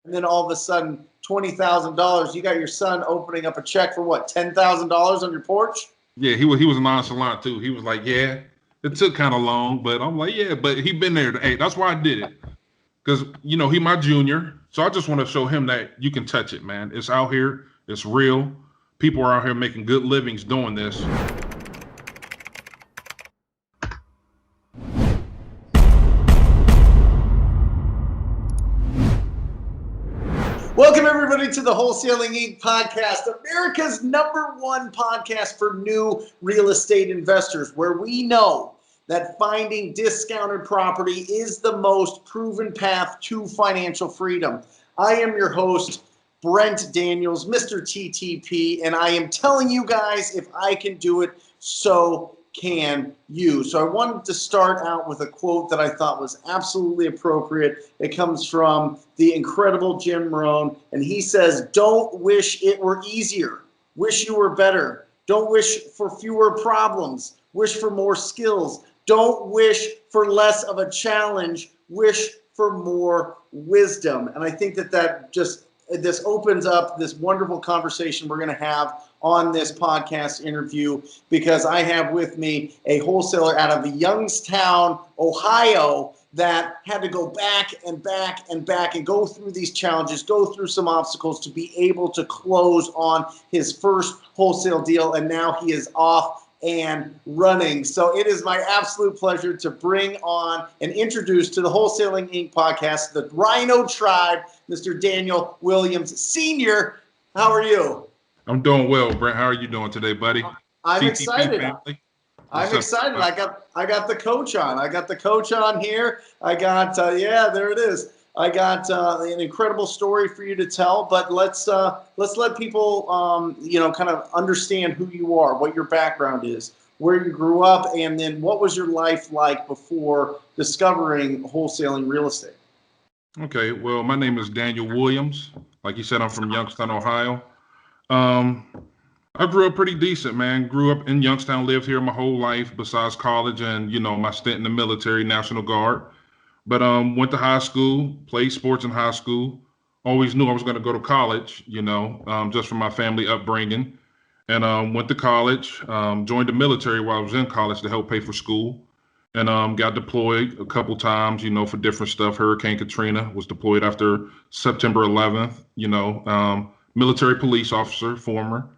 and then all of a sudden, $20,000. You got your son opening up a check for what, $10,000 on your porch? Yeah, he was nonchalant too. He was like, "Yeah, it took kind of long," but I'm like, "Yeah," but he been there. Hey, that's why I did it, because he my junior, so I just want to show him that you can touch it, man. It's out here. It's real. People are out here making good livings doing this. Welcome, everybody, to the Wholesaling Inc. podcast, America's #1 podcast for new real estate investors, where we know that finding discounted property is the most proven path to financial freedom. I am your host, Brent Daniels, Mr. TTP, and I am telling you guys, if I can do it, so can you. So I wanted to start out with a quote that I thought was absolutely appropriate. It comes from the incredible Jim Rohn, and he says, "Don't wish it were easier. Wish you were better. Don't wish for fewer problems. Wish for more skills. Don't wish for less of a challenge. Wish for more wisdom." And I think that this opens up this wonderful conversation we're going to have on this podcast interview, because I have with me a wholesaler out of Youngstown, Ohio, that had to go back and back and back and go through these challenges, go through some obstacles to be able to close on his first wholesale deal, and now he is off and running. So it is my absolute pleasure to bring on and introduce to the Wholesaling Inc. podcast, the Rhino Tribe, Mr. Daniel Williams Sr. How are you? I'm doing well, Brent. How are you doing today, buddy? I'm TTP excited. Family? I'm excited. I got the coach on. I got the coach on here. I got there it is. I got an incredible story for you to tell, but let's let people kind of understand who you are, what your background is, where you grew up, and then what was your life like before discovering wholesaling real estate. Okay, well, my name is Daniel Williams. Like you said, I'm from Youngstown, Ohio. I grew up pretty decent, man. Grew up in Youngstown, lived here my whole life besides college and, my stint in the military, National Guard. But went to high school, played sports in high school. Always knew I was going to go to college, just from my family upbringing. And went to college, joined the military while I was in college to help pay for school. And got deployed a couple times, for different stuff. Hurricane Katrina, was deployed after September 11th, military police officer, former.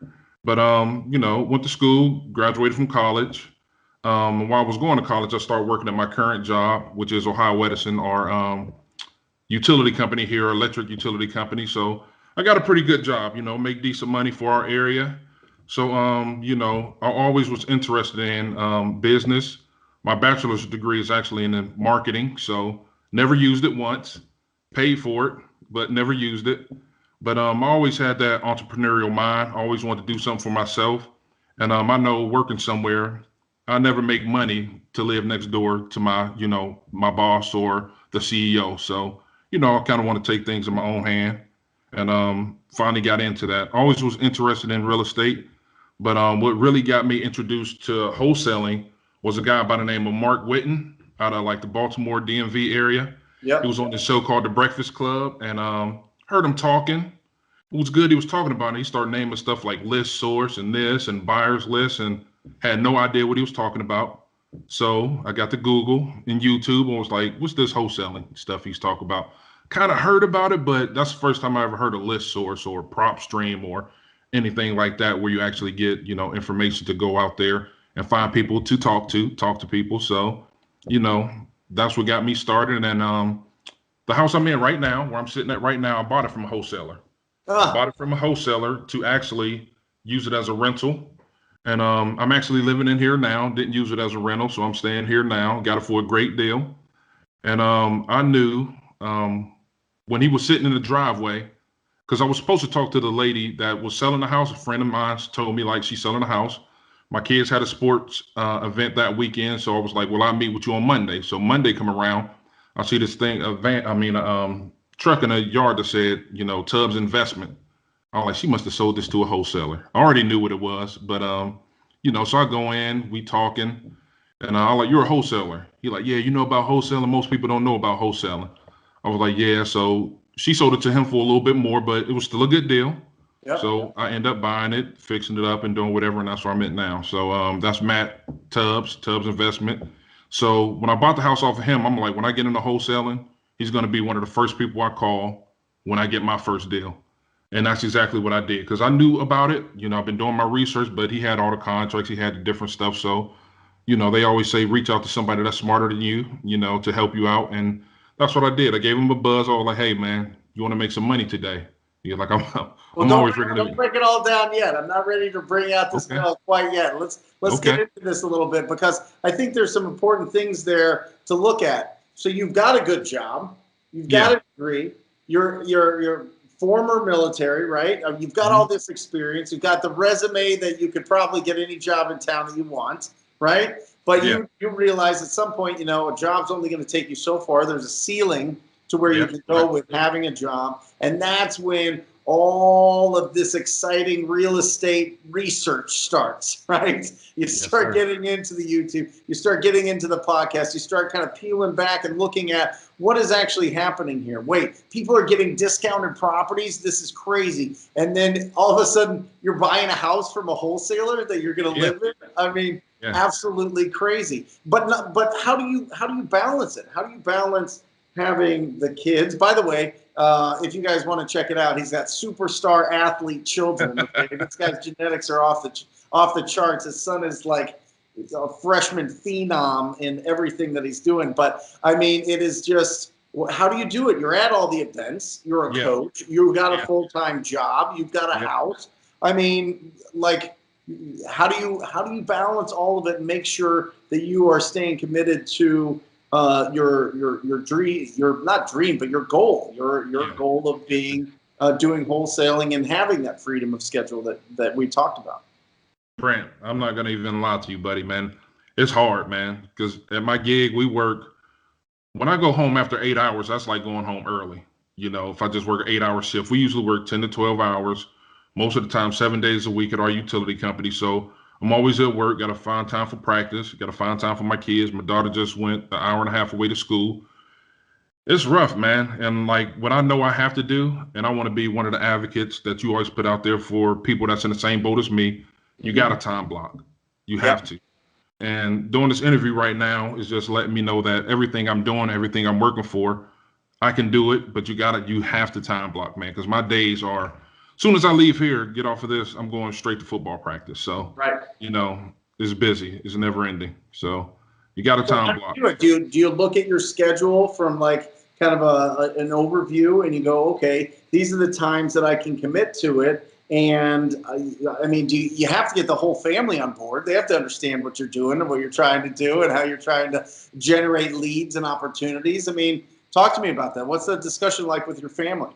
But, went to school, graduated from college. While I was going to college, I started working at my current job, which is Ohio Edison, our utility company here, electric utility company. So I got a pretty good job, make decent money for our area. So, I always was interested in business. My bachelor's degree is actually in marketing, so never used it once, paid for it, but never used it. But I always had that entrepreneurial mind. I always wanted to do something for myself. And I know working somewhere, I never make money to live next door to my, my boss or the CEO. So, I kind of want to take things in my own hand, and finally got into that. Always was interested in real estate. But what really got me introduced to wholesaling was a guy by the name of Mark Whitten out of like the Baltimore DMV area. Yep. He was on this show called The Breakfast Club, and heard him talking. It was good. He was talking about it. He started naming stuff like list source and this and buyer's list, and had no idea what he was talking about. So I got to Google and YouTube and was like, what's this wholesaling stuff he's talking about? Kind of heard about it, but that's the first time I ever heard of list source or prop stream or anything like that, where you actually get, information to go out there and find people to talk to people. So, that's what got me started. And the house I'm in right now, where I'm sitting at right now, I bought it from a wholesaler. I bought it from a wholesaler to actually use it as a rental. And I'm actually living in here now. Didn't use it as a rental, so I'm staying here now. Got it for a great deal. And I knew when he was sitting in the driveway, because I was supposed to talk to the lady that was selling the house. A friend of mine told me like she's selling the house. My kids had a sports event that weekend, so I was like, well, I'll meet with you on Monday. So Monday come around, I see this thing, truck in a yard that said, Tubbs Investment. I was like, she must have sold this to a wholesaler. I already knew what it was, but so I go in, we talking, and I'm like, you're a wholesaler. He like, yeah, you know about wholesaling? Most people don't know about wholesaling. I was like, yeah. So she sold it to him for a little bit more, but it was still a good deal. Yep. So I end up buying it, fixing it up, and doing whatever, and that's where I'm at now. So that's Matt Tubbs Investment. So when I bought the house off of him, I'm like, when I get into wholesaling, he's going to be one of the first people I call when I get my first deal. And that's exactly what I did because I knew about it. I've been doing my research, but he had all the contracts, he had the different stuff. So, they always say reach out to somebody that's smarter than you, to help you out. And that's what I did. I gave him a buzz. I was like, hey, man, you want to make some money today? You're like, I'm Well, always ready to. Don't break it all down yet. I'm not ready to bring out this quite yet. Let's get into this a little bit because I think there's some important things there to look at. So you've got a good job, you've got a degree, you're former military, right? You've got all this experience, you've got the resume that you could probably get any job in town that you want, right? But you realize at some point, a job's only going to take you so far. There's a ceiling to where you can go with having a job. And that's when all of this exciting real estate research starts, right? You start getting into the YouTube, you start getting into the podcast, you start kind of peeling back and looking at what is actually happening here. Wait, people are getting discounted properties. This is crazy. And then all of a sudden you're buying a house from a wholesaler that you're going to live in. I mean, absolutely crazy. But how do you balance it? How do you balance having the kids? By the way, if you guys want to check it out, he's got superstar athlete children. Okay? This guy's genetics are off the charts. His son is like a freshman phenom in everything that he's doing. But I mean, it is just, how do you do it? You're at all the events. You're a coach. You've got a full-time job. You've got a house. I mean, like, how do you balance all of it and make sure that you are staying committed to your dream, your goal, your goal of being doing wholesaling and having that freedom of schedule that we talked about? Brent, I'm not gonna even lie to you, buddy, man. It's hard, man, because at my gig we work. When I go home after 8 hours, that's like going home early. If I just work 8 hour shift, we usually work 10 to 12 hours, most of the time 7 days a week at our utility company. So I'm always at work, got to find time for practice, got to find time for my kids. My daughter just went an hour and a half away to school. It's rough, man. And like what I know I have to do, and I want to be one of the advocates that you always put out there for people that's in the same boat as me, you got a time block. You have to. And doing this interview right now is just letting me know that everything I'm doing, everything I'm working for, I can do it, but you have to time block, man, because my days are, as soon as I leave here, get off of this, I'm going straight to football practice. So, it's busy. It's never ending. So you got a time block. Do you look at your schedule from like kind of an overview and you go, okay, these are the times that I can commit to it? And I mean, you have to get the whole family on board? They have to understand what you're doing and what you're trying to do and how you're trying to generate leads and opportunities. I mean, talk to me about that. What's the discussion like with your family?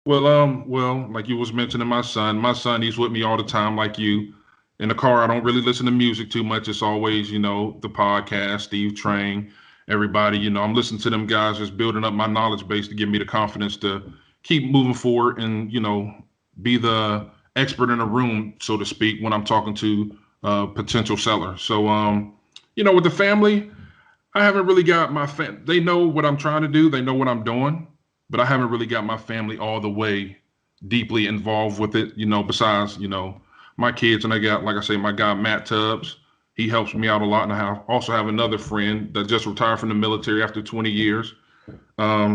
Well, like you was mentioning, my son, he's with me all the time. Like you, in the car, I don't really listen to music too much. It's always, the podcast, Steve Train, everybody. I'm listening to them guys, just building up my knowledge base to give me the confidence to keep moving forward and be the expert in the room, so to speak, when I'm talking to potential sellers. So, with the family, I haven't really got my they know what I'm trying to do. They know what I'm doing, but I haven't really got my family all the way deeply involved with it, besides, my kids. And I got, like I say, my guy, Matt Tubbs. He helps me out a lot. And I also have another friend that just retired from the military after 20 years.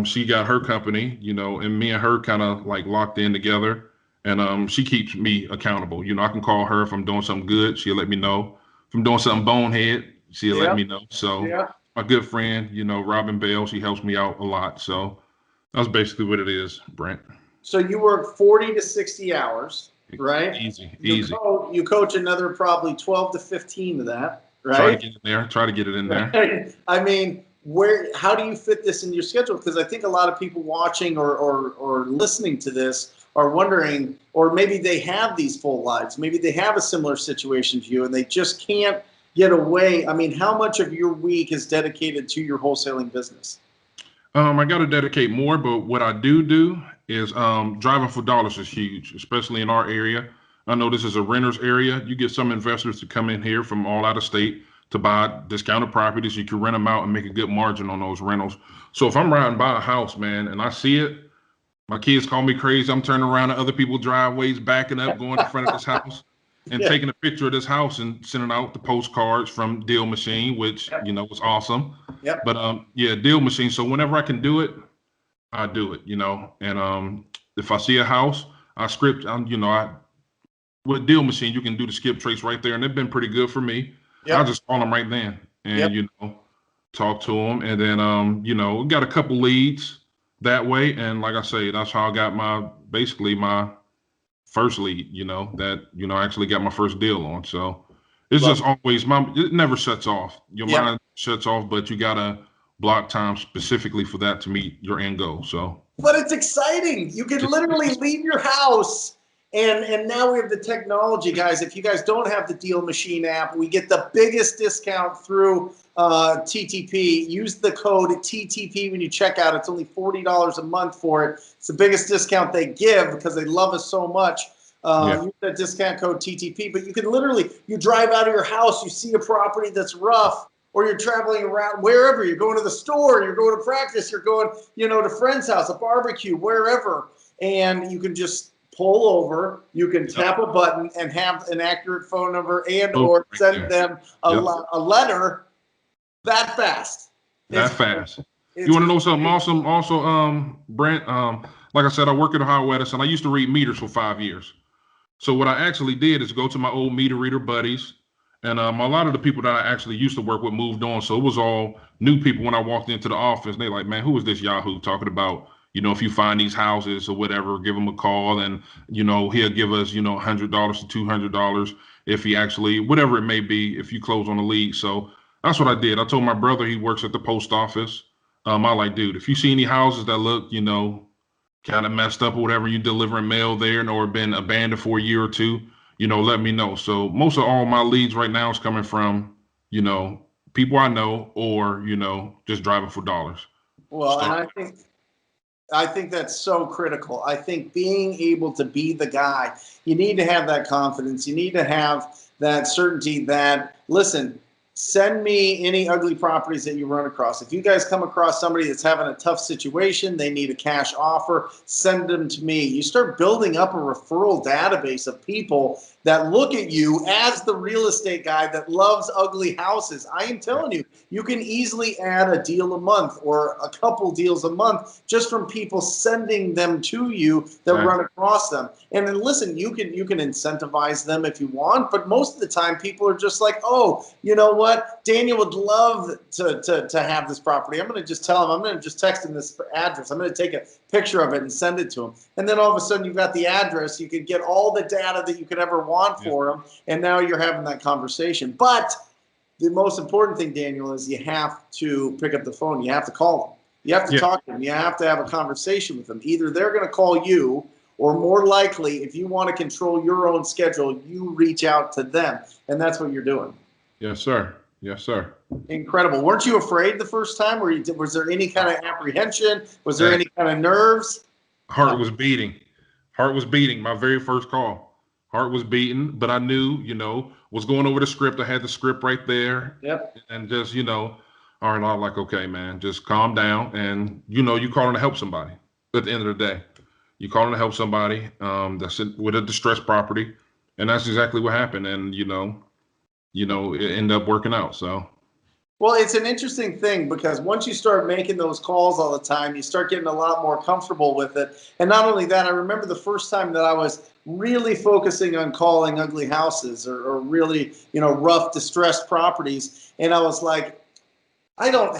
She got her company, and me and her kind of like locked in together. And she keeps me accountable. I can call her if I'm doing something good. She'll let me know. If I'm doing something bonehead, she'll let me know. So my good friend, Robin Bell, she helps me out a lot. So that's basically what it is, Brent. So you work 40 to 60 hours, right? Easy. You coach another probably 12 to 15 of that, right? Try to get it in there. I mean, how do you fit this in your schedule? Because I think a lot of people watching or listening to this are wondering, or maybe they have these full lives. Maybe they have a similar situation to you and they just can't get away. I mean, how much of your week is dedicated to your wholesaling business? I got to dedicate more, but what I do is driving for dollars is huge, especially in our area. I know this is a renter's area. You get some investors to come in here from all out of state to buy discounted properties. You can rent them out and make a good margin on those rentals. So if I'm riding by a house, man, and I see it, My kids call me crazy. I'm turning around at other people's driveways, backing up, going in front of this house, and Yeah. taking a picture of this house and sending out the postcards from Deal Machine, which Yep. was awesome. Yep. But yeah, Deal Machine. So whenever I can do it, I do it. And if I see a house, I script. I with Deal Machine, you can do the skip trace right there, and they've been pretty good for me. Yep. I'll just call them right then, and Yep. talk to them, and then got a couple leads that way, and like I say, that's how I got basically my first lead. That I actually got my first deal on. So it's Love just always it never shuts off. Your Yep. mind shuts off, but you gotta block time specifically for that to meet your end goal. So. But it's exciting. You can literally leave your house. And now we have the technology, guys. If you guys don't have the Deal Machine app, we get the biggest discount through TTP. Use the code TTP when you check out. It's only $40 a month for it. It's the biggest discount they give because they love us so much. Use that discount code TTP. But you can literally, you drive out of your house, you see a property that's rough, or you're traveling around wherever. You're going to the store, you're going to practice, you're going, to a friend's house, a barbecue, wherever. And you can just pull over, you can tap a button and have an accurate phone number and or send them a letter that fast. That fast. You want to know something awesome? Also, Brent, like I said, I work at Ohio Edison. I used to read meters for 5 years. So what I actually did is go to my old meter reader buddies, and a lot of the people that I actually used to work with moved on. So it was all new people when I walked into the office. They like, man, who is this Yahoo talking about? If you find these houses or whatever, give him a call, and he'll give us $100 to $200 if he actually, whatever it may be, if you close on the lead. So that's what I did. I told my brother, he works at the post office. I like, dude, if you see any houses that look kind of messed up or whatever, you delivering mail there or been abandoned for a year or two, let me know. So most of all my leads right now is coming from people I know or just driving for dollars. Well, and I think that's so critical. I think being able to be the guy, you need to have that confidence. You need to have that certainty that, listen, send me any ugly properties that you run across. If you guys come across somebody that's having a tough situation, they need a cash offer, send them to me. You start building up a referral database of people that look at you as the real estate guy that loves ugly houses. I am telling you, you can easily add a deal a month or a couple deals a month just from people sending them to you that run across them. And then listen, you can incentivize them if you want, but most of the time people are just like, oh, you know what? Daniel would love to have this property. I'm going to just tell him, I'm going to just text him this address. I'm going to take a picture of it and send it to him. And then all of a sudden you've got the address. You can get all the data that you could ever want for him. And now you're having that conversation. But the most important thing, Daniel, is you have to pick up the phone. You have to call them. You have to talk to them. You have to have a conversation with them. Either they're going to call you, or more likely, if you want to control your own schedule, you reach out to them. And that's what you're doing. Yes, sir. Yes, sir. Incredible. Weren't you afraid the first time? Was there any kind of apprehension? Was there any kind of nerves? Heart was beating. Heart was beating. My very first call. Heart was beating, but I knew, was going over the script. I had the script right there. Yep. And just, all right, I'm like, okay, man, just calm down. And, you calling to help somebody at the end of the day. You calling to help somebody that's with a distressed property. And that's exactly what happened. And, it ended up working out. So. Well, it's an interesting thing because once you start making those calls all the time, you start getting a lot more comfortable with it. And not only that, I remember the first time that I was really focusing on calling ugly houses or really, rough, distressed properties. And I was like, I don't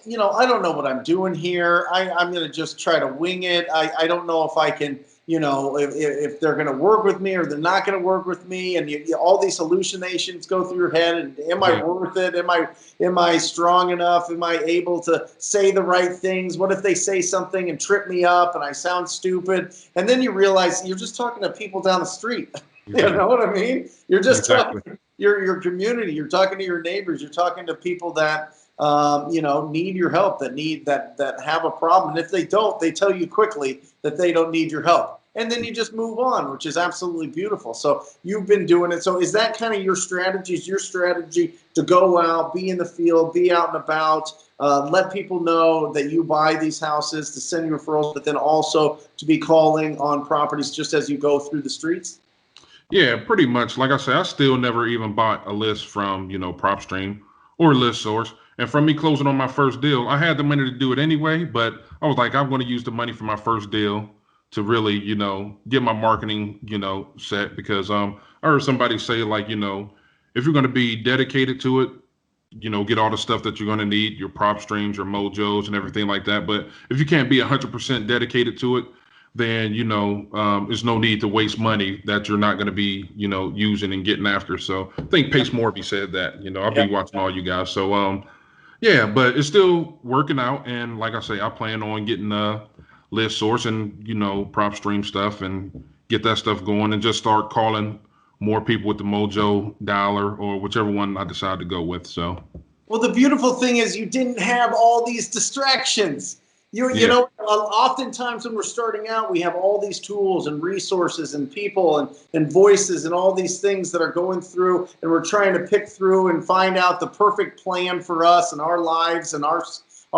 know what I'm doing here. I'm going to just try to wing it. I don't know if I can, if they're going to work with me or they're not going to work with me. And all these hallucinations go through your head. And am I worth it? Am I strong enough? Am I able to say the right things? What if they say something and trip me up and I sound stupid? And then you realize you're just talking to people down the street. You know what I mean? You're just talking to your community. You're talking to your neighbors. You're talking to people that need your help, that have a problem. And if they don't, they tell you quickly that they don't need your help. and then you just move on, which is absolutely beautiful. So you've been doing it. So is that kind of your strategy? Is your strategy to go out, be in the field, be out and about, let people know that you buy these houses, to send you referrals, but then also to be calling on properties just as you go through the streets? Yeah, pretty much. Like I said, I still never even bought a list from, PropStream or List Source. And from me closing on my first deal, I had the money to do it anyway, but I was like, I'm going to use the money for my first deal to really, get my marketing, set because I heard somebody say like, if you're going to be dedicated to it, get all the stuff that you're going to need, your prop streams, your mojos and everything like that. But if you can't be 100% dedicated to it, then, there's no need to waste money that you're not going to be, using and getting after. So I think Pace Morby said that, I'll be watching all you guys. So, yeah, but it's still working out. And like I say, I plan on getting List Source and, prop stream stuff and get that stuff going and just start calling more people with the Mojo Dollar or whichever one I decide to go with. So, well, the beautiful thing is you didn't have all these distractions. You yeah, know, oftentimes when we're starting out, we have all these tools and resources and people and voices and all these things that are going through, and we're trying to pick through and find out the perfect plan for us and our lives and our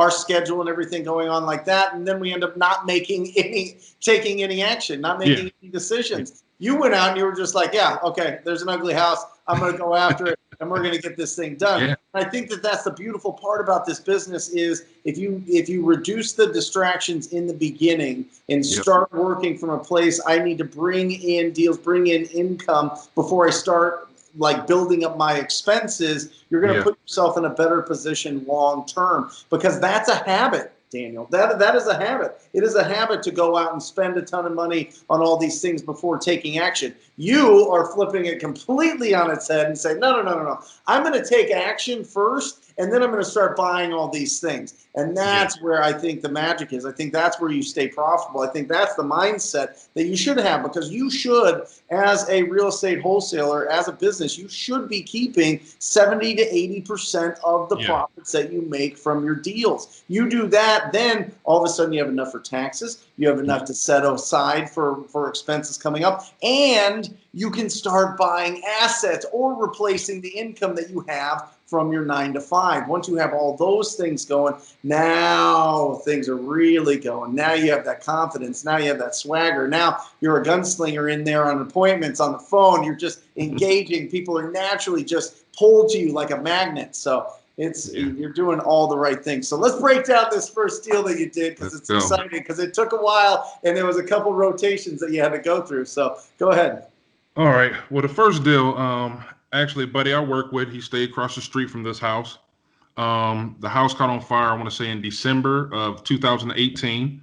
schedule and everything going on like that. And then we end up not taking any action, not making any decisions. You went out and you were just like, yeah, okay, there's an ugly house. I'm going to go after it and we're going to get this thing done. yeah, I think that that's the beautiful part about this business is if you reduce the distractions in the beginning and start working from a place, I need to bring in deals, bring in income before I start like building up my expenses, you're going to put yourself in a better position long term, because that's a habit, Daniel. That is a habit. It is a habit to go out and spend a ton of money on all these things before taking action. You are flipping it completely on its head and say, no. I'm going to take action first, and then I'm going to start buying all these things. And that's where I think the magic is. I think that's where you stay profitable. I think that's the mindset that you should have, because you should, as a real estate wholesaler, as a business, you should be keeping 70 to 80% of the profits that you make from your deals. You do that, then all of a sudden you have enough for taxes, you have enough to set aside for expenses coming up, and you can start buying assets or replacing the income that you have from your 9 to 5. Once you have all those things going, now things are really going. Now you have that confidence. Now you have that swagger. Now you're a gunslinger in there on appointments, on the phone. You're just engaging. People are naturally just pulled to you like a magnet. So you're doing all the right things. So let's break down this first deal that you did, because it's exciting, because it took a while and there was a couple rotations that you had to go through. So go ahead. All right. Well, the first deal, actually, a buddy I work with, he stayed across the street from this house. The house caught on fire, I want to say in December of 2018.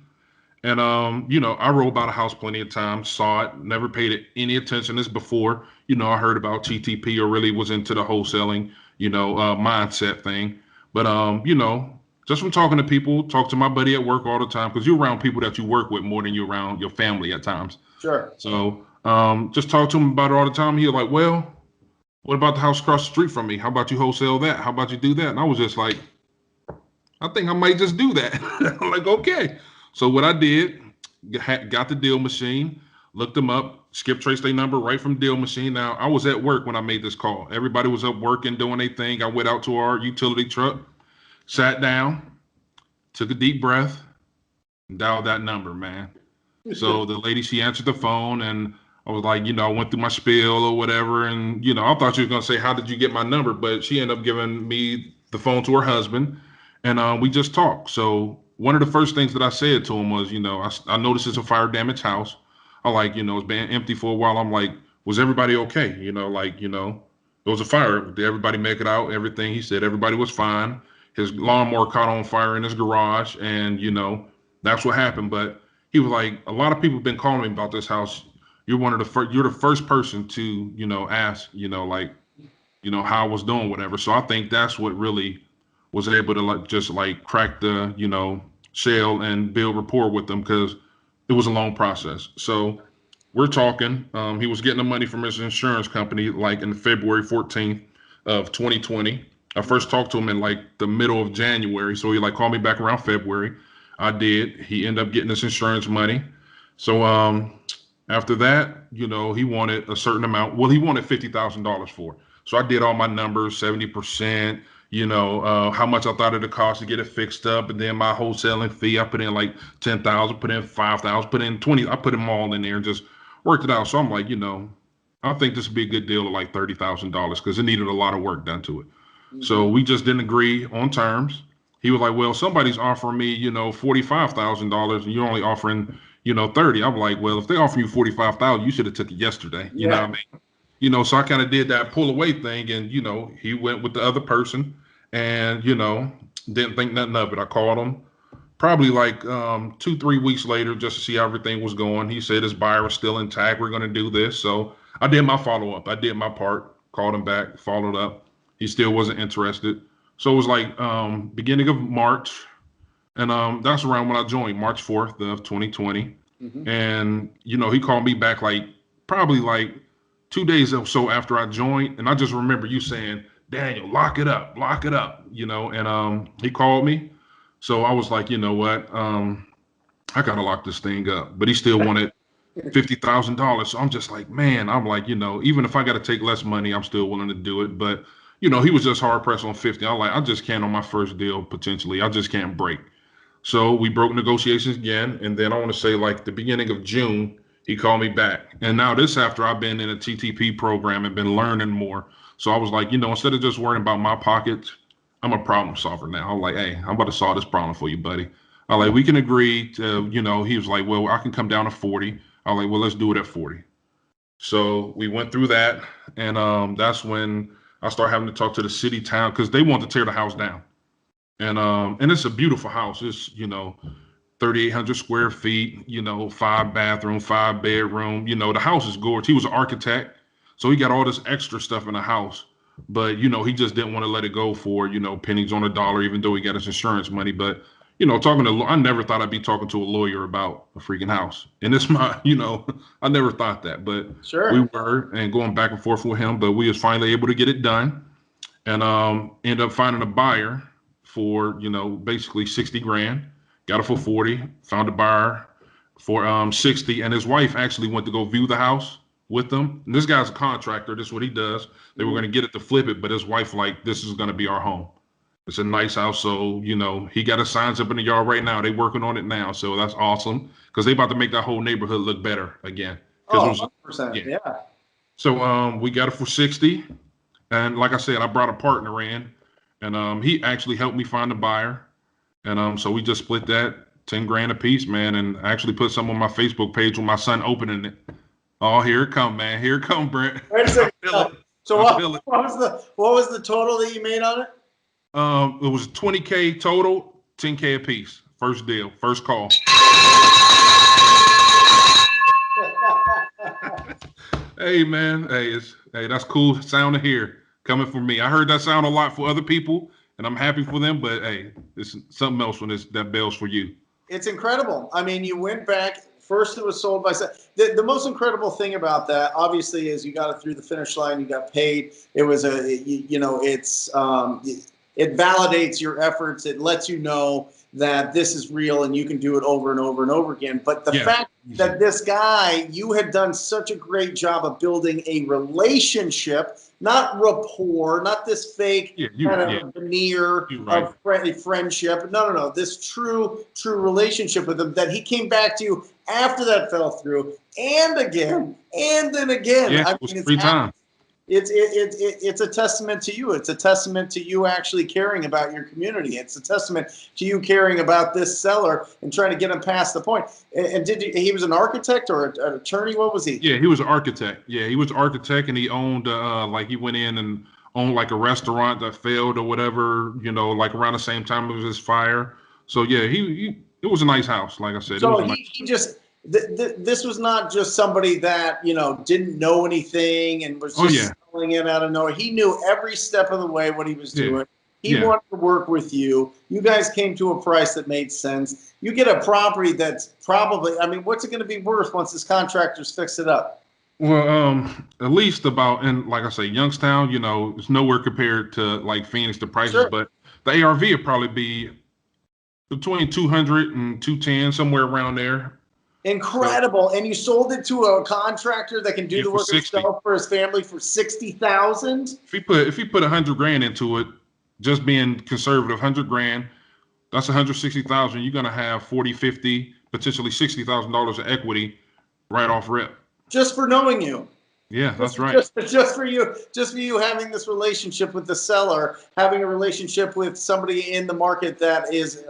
And, I rode by the house plenty of times, saw it, never paid it any attention. This before, I heard about TTP or really was into the wholesaling, mindset thing. But, just from talking to people, talk to my buddy at work all the time, because you're around people that you work with more than you're around your family at times. Sure. So just talk to him about it all the time. He was like, well, what about the house across the street from me? How about you wholesale that? How about you do that? And I was just like, I think I might just do that. I'm like, okay. So what I did, got the deal machine, looked them up, skip traced their number right from deal machine. Now, I was at work when I made this call. Everybody was up working, doing their thing. I went out to our utility truck, sat down, took a deep breath, and dialed that number, man. So the lady, she answered the phone, and I was like, I went through my spiel or whatever. And, I thought she was going to say, how did you get my number? But she ended up giving me the phone to her husband, and we just talked. So one of the first things that I said to him was, I noticed it's a fire damaged house. I like, it's been empty for a while. I'm like, was everybody okay? There was a fire. Did everybody make it out? Everything. He said everybody was fine. His lawnmower caught on fire in his garage, and, that's what happened. But he was like, a lot of people have been calling me about this house. You're you're the first person to, ask, how I was doing, whatever. So I think that's what really was able to crack the, shell and build rapport with them, because it was a long process. So we're talking, he was getting the money from his insurance company, like in February 14th of 2020. I first talked to him in like the middle of January. So he called me back around February. I did. He ended up getting his insurance money. So, After that, he wanted a certain amount. Well, he wanted $50,000 for it. So I did all my numbers, 70%, how much I thought it'd cost to get it fixed up. And then my wholesaling fee, I put in like 10,000, put in 5,000, put in 20. I put them all in there and just worked it out. So I'm like, I think this would be a good deal of like $30,000 because it needed a lot of work done to it. Mm-hmm. So we just didn't agree on terms. He was like, well, somebody's offering me, $45,000 and you're only offering, 30. I'm like, well, if they offer you 45,000, you should have took it yesterday. You know what I mean? So I kind of did that pull away thing and, he went with the other person and, didn't think nothing of it. I called him probably like 2-3 weeks later just to see how everything was going. He said his buyer was still intact. We're going to do this. So I did my follow-up. I did my part, called him back, followed up. He still wasn't interested. So it was like beginning of March. And that's around when I joined, March 4th of 2020. Mm-hmm. And, he called me back probably 2 days or so after I joined. And I just remember you saying, Daniel, lock it up, and he called me. So I was like, you know what? I got to lock this thing up. But he still wanted $50,000. So I'm just like, man, I'm like, even if I got to take less money, I'm still willing to do it. But, he was just hard pressed on 50. I'm like, I just can't on my first deal, potentially. I just can't break. So we broke negotiations again. And then I want to say the beginning of June, he called me back. And now this after I've been in a TTP program and been learning more. So I was like, instead of just worrying about my pockets, I'm a problem solver now. I'm like, hey, I'm about to solve this problem for you, buddy. I'm like, we can agree to, he was like, well, I can come down to 40. I'm like, well, let's do it at 40. So we went through that. And that's when I started having to talk to the city town because they want to tear the house down. And it's a beautiful house. It's, 3,800 square feet, 5 bathroom, 5 bedroom. The house is gorgeous. He was an architect. So he got all this extra stuff in the house. But, he just didn't want to let it go for, pennies on a dollar, even though he got his insurance money. But, I never thought I'd be talking to a lawyer about a freaking house. And it's my, I never thought that. But sure, we were and going back and forth with him. But we was finally able to get it done and ended up finding a buyer for, basically 60 grand. Got it for 40, found a buyer for 60. And his wife actually went to go view the house with them. And this guy's a contractor. This is what he does. They were going to get it to flip it, but his wife this is going to be our home. It's a nice house. So, he got his signs up in the yard right now. They working on it now. So that's awesome because they about to make that whole neighborhood look better again. Oh, 100%. Yeah. So we got it for 60. And like I said, I brought a partner in and he actually helped me find a buyer. And so we just split that 10 grand a piece, man. And I actually put some on my Facebook page with my son opening it. Oh, here it come, man. Here it come, Brent. Wait a second. So what was the total that you made on it? It was 20K total, 10K a piece. First deal, first call. Hey, man. Hey, that's cool sound to hear coming from me. I heard that sound a lot for other people, and I'm happy for them. But hey, it's something else when that bell's for you. It's incredible. I mean, you went back. First, it was sold by the most incredible thing about that, obviously, is you got it through the finish line. You got paid. It was it validates your efforts. It lets you know that this is real and you can do it over and over and over again. But the fact that this guy, you had done such a great job of building a relationship, not rapport, not this fake veneer of friendship. No. This true relationship with him that he came back to you after that fell through and again and then again. Yeah, it was 3 times. It's a testament to you. It's a testament to you actually caring about your community. It's a testament to you caring about this seller and trying to get him past the point. And he was an architect or an attorney? What was he? Yeah, he was an architect. Yeah, he was an architect, and he owned he went in and owned a restaurant that failed or whatever. Around the same time it was his fire. So yeah, it was a nice house. Like I said, so he just. This was not just somebody that didn't know anything and was just selling it out of nowhere. He knew every step of the way what he was doing. He wanted to work with you. You guys came to a price that made sense. You get a property that's probably, what's it going to be worth once this contractors fix it up? Well, at least about, and like I say, Youngstown, it's nowhere compared to Phoenix, the prices, sure. But the ARV would probably be between 200 and 210, somewhere around there. Incredible. And you sold it to a contractor that can do Yeah, the for work 60. himself for his family for 60,000. If he put 100 grand into it, just being conservative, 100 grand, that's 160,000. You're gonna have 40, 50, potentially $60,000 of equity right off rip. Just for knowing you. Yeah, that's right. Just for you having this relationship with the seller, having a relationship with somebody in the market that is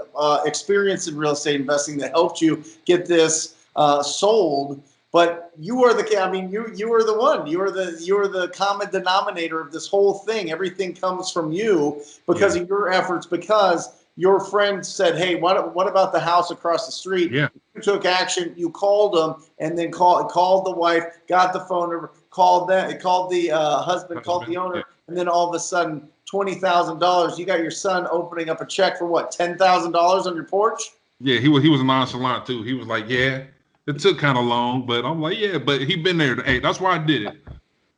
experienced in real estate investing that helped you get this sold. But you are the, I mean, you are the one. You are the common denominator of this whole thing. Everything comes from you because of your efforts. Because your friend said, "Hey, what about the house across the street?" Yeah. You took action. You called them, and then called the wife, got the phone number, called the husband, called the owner, and then all of a sudden, $20,000. You got your son opening up a check for what, $10,000 on your porch? Yeah, he was nonchalant too. He was like, "Yeah, it took kind of long," but I'm like, "Yeah, but he been there. Hey, that's why I did it,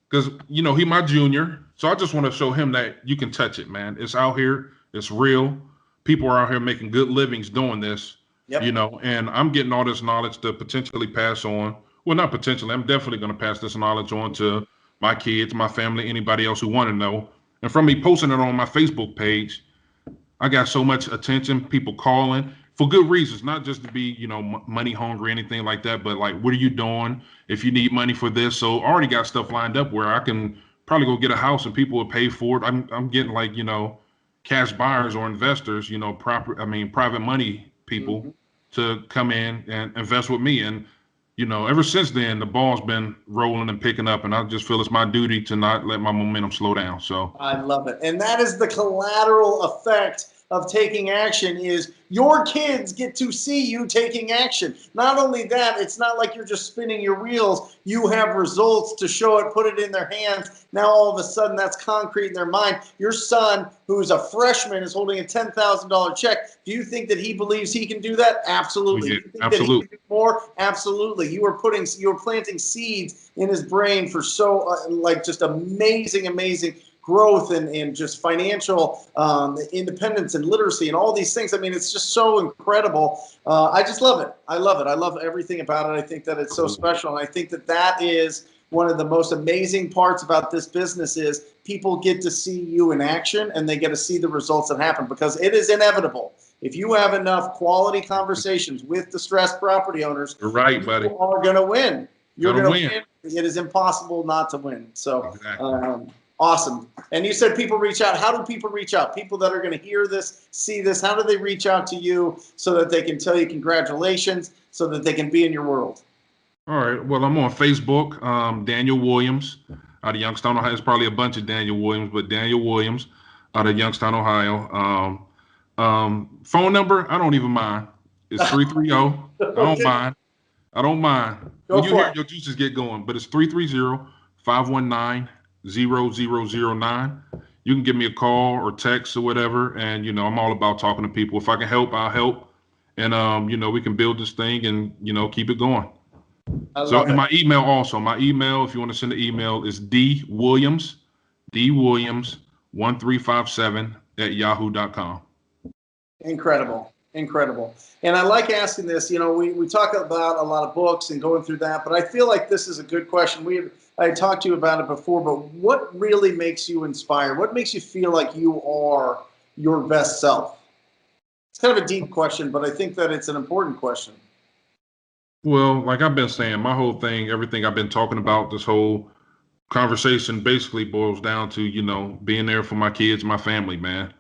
because he my junior. So I just want to show him that you can touch it, man. It's out here. It's real. People are out here making good livings doing this, Yep. and I'm getting all this knowledge to potentially pass on. Well, not potentially. I'm definitely going to pass this knowledge on to my kids, my family, anybody else who want to know. And from me posting it on my Facebook page, I got so much attention, people calling for good reasons, not just to be, money hungry, anything like that, but like, what are you doing if you need money for this? So I already got stuff lined up where I can probably go get a house and people will pay for it. I'm getting like, cash buyers or investors, private money people to come in and invest with me. And, ever since then, the ball's been rolling and picking up, and I just feel it's my duty to not let my momentum slow down. So I love it. And that is the collateral effect of taking action is your kids get to see you taking action. Not only that, it's not like you're just spinning your wheels. You have results to show it, put it in their hands. Now all of a sudden that's concrete in their mind. Your son, who's a freshman, is holding a $10,000 check. Do you think that he believes he can do that? Absolutely. yeah, Do you think absolutely. that he can do more? Absolutely. You are planting seeds in his brain for so just amazing growth and just financial independence and literacy and all these things. I mean, it's just so incredible. I just love it. I love it. I love everything about it. I think that it's so special. And I think that that is one of the most amazing parts about this business is people get to see you in action and they get to see the results that happen because it is inevitable. If you have enough quality conversations with distressed property owners, you're right, buddy. You are going to win. You're going to win. It is impossible not to win. So, Exactly. Awesome. And you said people reach out. How do people reach out? People that are going to hear this, see this, how do they reach out to you so that they can tell you congratulations, so that they can be in your world? All right. Well, I'm on Facebook, Daniel Williams out of Youngstown, Ohio. There's probably a bunch of Daniel Williams, but Daniel Williams out of Youngstown, Ohio. Phone number, I don't even mind. It's 330. I don't mind. When you hear your juices get going, but it's 330-519-0009. You can give me a call or text or whatever. And, I'm all about talking to people. If I can help, I'll help. And, we can build this thing and, keep it going. And my email also, if you want to send an email, is dwilliams1357@yahoo.com. Incredible. And I like asking this, we talk about a lot of books and going through that, but I feel like this is a good question. I talked to you about it before, but what really makes you inspired? What makes you feel like you are your best self? It's kind of a deep question, but I think that it's an important question. Well, like I've been saying, my whole thing, everything I've been talking about, this whole conversation basically boils down to, being there for my kids, my family, man.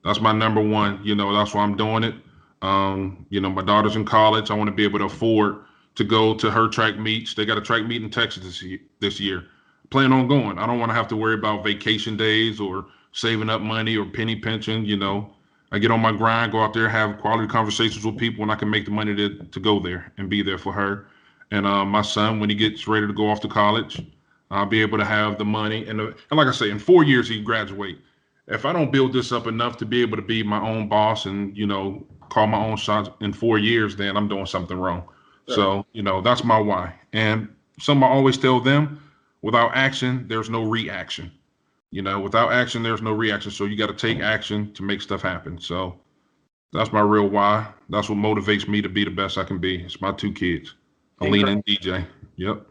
That's my number one. That's why I'm doing it. My daughter's in college. I want to be able to afford to go to her track meets. They got a track meet in Texas this year. Plan on going. I don't want to have to worry about vacation days or saving up money or penny pension. I get on my grind, go out there, have quality conversations with people, and I can make the money to go there and be there for her. And my son, when he gets ready to go off to college, I'll be able to have the money. And like I say, in 4 years, he graduate. If I don't build this up enough to be able to be my own boss and, call my own shots in 4 years, then I'm doing something wrong. Sure. So, that's my why. And something I always tell them, without action, there's no reaction. Without action, there's no reaction. So you got to take action to make stuff happen. So that's my real why. That's what motivates me to be the best I can be. It's my 2 kids. Alina and DJ. Yep.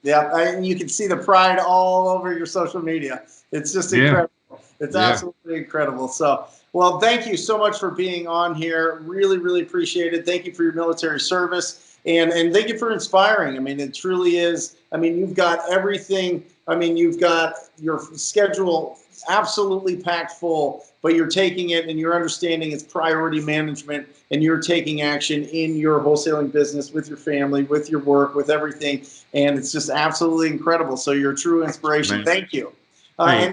Yeah, and you can see the pride all over your social media. It's just incredible. It's absolutely incredible. So, well, thank you so much for being on here. Really, really appreciate it. Thank you for your military service, and thank you for inspiring. I mean, it truly is. I mean, you've got everything. I mean, you've got your schedule absolutely packed full, but you're taking it and you're understanding its priority management, and you're taking action in your wholesaling business with your family, with your work, with everything. And it's just absolutely incredible. So you're a true inspiration. Man. Thank you. Hey,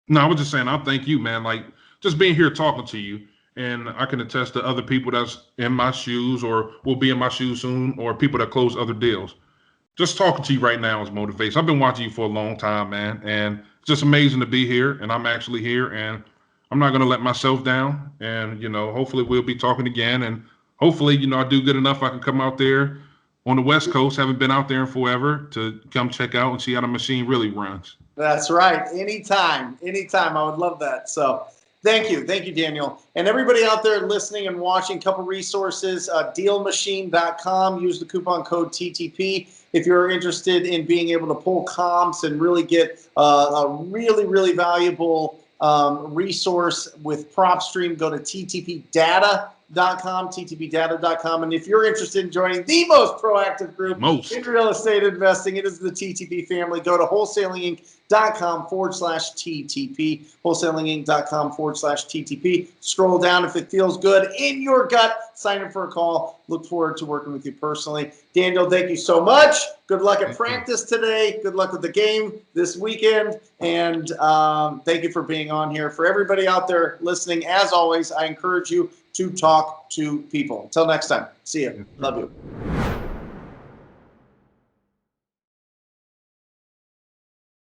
no, I was just saying, I thank you, man. Like, just being here talking to you, and I can attest to other people that's in my shoes or will be in my shoes soon, or people that close other deals. Just talking to you right now is motivation. I've been watching you for a long time, man, and it's just amazing to be here, and I'm actually here, and I'm not going to let myself down. And, hopefully we'll be talking again, and hopefully, I do good enough. I can come out there on the West Coast, haven't been out there in forever, to come check out and see how the machine really runs. That's right. Anytime. I would love that. So thank you, Daniel. And everybody out there listening and watching, a couple resources, dealmachine.com. Use the coupon code TTP if you're interested in being able to pull comps and really get a really, really valuable resource with PropStream. Go to ttpdata.com. And if you're interested in joining the most proactive group in real estate investing, it is the TTP family. Go to wholesalinginc.com/TTP, wholesalinginc.com/TTP. Scroll down. If it feels good in your gut, sign up for a call. Look forward to working with you personally. Daniel, thank you so much. Good luck at practice today. Good luck with the game this weekend. And thank you for being on here. For everybody out there listening, as always, I encourage you to talk to people. Until next time, see you. Love you.